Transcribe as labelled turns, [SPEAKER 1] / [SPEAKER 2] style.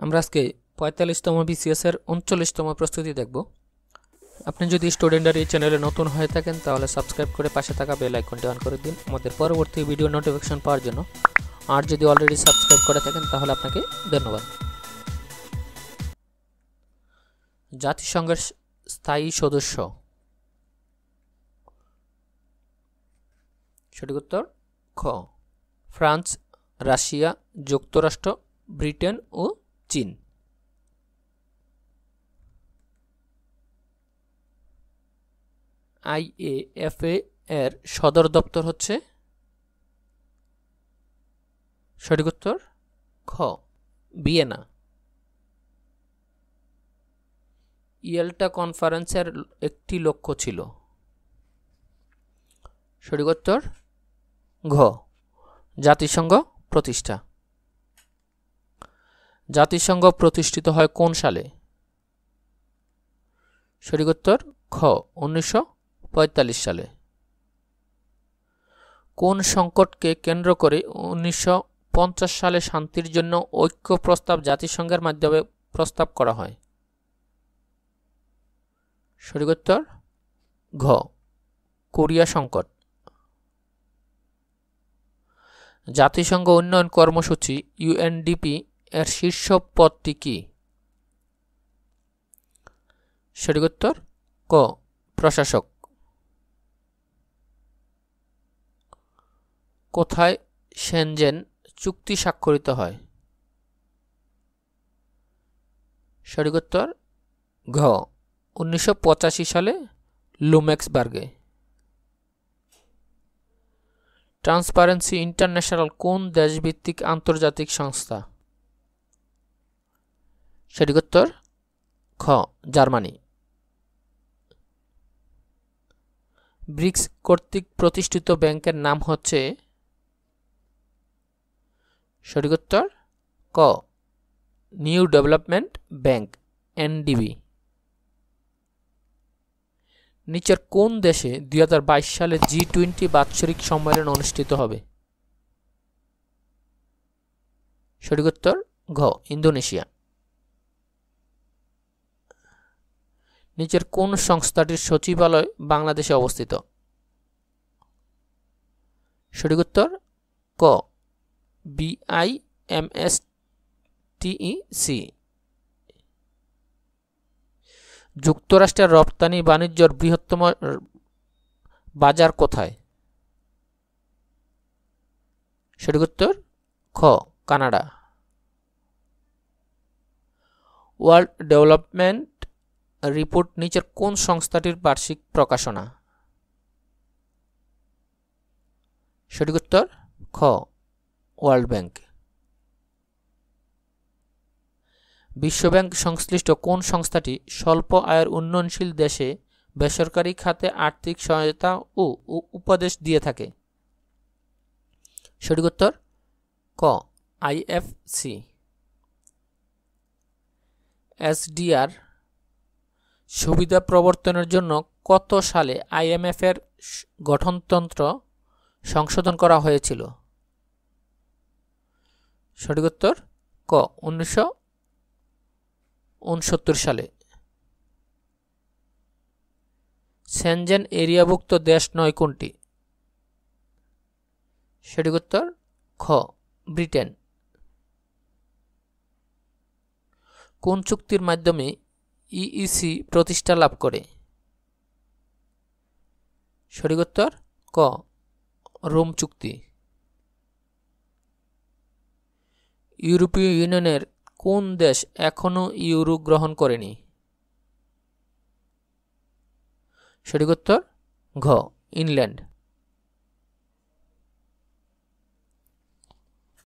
[SPEAKER 1] আমরা আজকে ৪৫তম BCS এর ৩৯তম প্রস্তুতি দেখব। আপনি যদি স্টুডেন্টের এই চ্যানেলে নতুন হয়ে থাকেন তাহলে সাবস্ক্রাইব করে পাশে থাকা বেল আইকনটি অন করে দিন আমাদের পরবর্তী ভিডিও নোটিফিকেশন পাওয়ার জন্য। আর যদি অলরেডি সাবস্ক্রাইব করে থাকেন তাহলে আপনাকে ধন্যবাদ। জাতিসংঘের স্থায়ী সদস্য, সঠিক উত্তর খ ফ্রান্স, রাশিয়া, যুক্তরাষ্ট্র, ব্রিটেন ও চীন। IAFA এর সদর দপ্তর হচ্ছে, সঠিক উত্তর খ ভিয়েনা। ইয়াল্টা কনফারেন্সের একটি লক্ষ্য ছিল, সঠিক উত্তর ঘ জাতিসংঘ প্রতিষ্ঠা। জাতিসংঘ প্রতিষ্ঠিত হয় কোন সালে? সঠিক উত্তর খ 1945 সালে। কোন সংকটকে কেন্দ্র করে 1950 সালে শান্তির জন্য ঐক্য প্রস্তাব জাতিসংঘের মাধ্যমে প্রস্তাব করা হয়? সঠিক উত্তর ঘ কোরিয়া সংকট। জাতিসংঘ উন্নয়ন কর্মসূচি UNDP এর শীর্ষ পদটি কি? সঠিক উত্তর ক প্রশাসক। কোথায় শেনজেন চুক্তি স্বাক্ষরিত হয়? সঠিক উত্তর ঘ 1985 সালে লুমেক্সবার্গে। ট্রান্সপারেন্সি ইন্টারন্যাশনাল কোন দেশভিত্তিক আন্তর্জাতিক সংস্থা? সঠিক উত্তর খ জার্মানি। ব্রিক্স কর্তৃক প্রতিষ্ঠিত ব্যাংকের নাম হচ্ছে, সঠিক উত্তর ক নিউ ডেভেলপমেন্ট ব্যাংক NDB। নিচের কোন দেশে 2022 সালে G20 বাৎসরিক সম্মেলন অনুষ্ঠিত হবে? সঠিক উত্তর ঘ ইন্দোনেশিয়া। নিচের কোন সংস্থাটির সচিবালয় বাংলাদেশে অবস্থিত? সঠিক উত্তর ক BIMSTEC। যুক্তরাষ্ট্রের রপ্তানি বাণিজ্যের বৃহত্তম বাজার কোথায়? সঠিক উত্তর খ কানাডা। ওয়ার্ল্ড ডেভেলপমেন্ট রিপোর্ট নিচের কোন সংস্থাটির বার্ষিক প্রকাশনা? সঠিক উত্তর খ ওয়ার্ল্ড ব্যাংক। বিশ্বব্যাংক সংশ্লিষ্ট কোন সংস্থাটি স্বল্প আয়ের উন্নয়নশীল দেশে বেসরকারি খাতে আর্থিক সহায়তা ও উপদেশ দিয়ে থাকে? সঠিক উত্তর ক IFC। SDR সুবিধা প্রবর্তনের জন্য কত সালে IMF এর গঠনতন্ত্র সংশোধন করা হয়েছিল? সঠিক উত্তর ক 1969 সালে। শেনজেন এরিয়াভুক্ত দেশ নয় কোনটি? সঠিক উত্তর খ ব্রিটেন। কোন চুক্তির মাধ্যমে EEC প্রতিষ্ঠা লাভ করে? সঠিক উত্তর ক রোম চুক্তি। ইউরোপীয় ইউনিয়নের কোন দেশ এখনো ইউরো গ্রহণ করেনি? সঠিক উত্তর ঘ ইংল্যান্ড।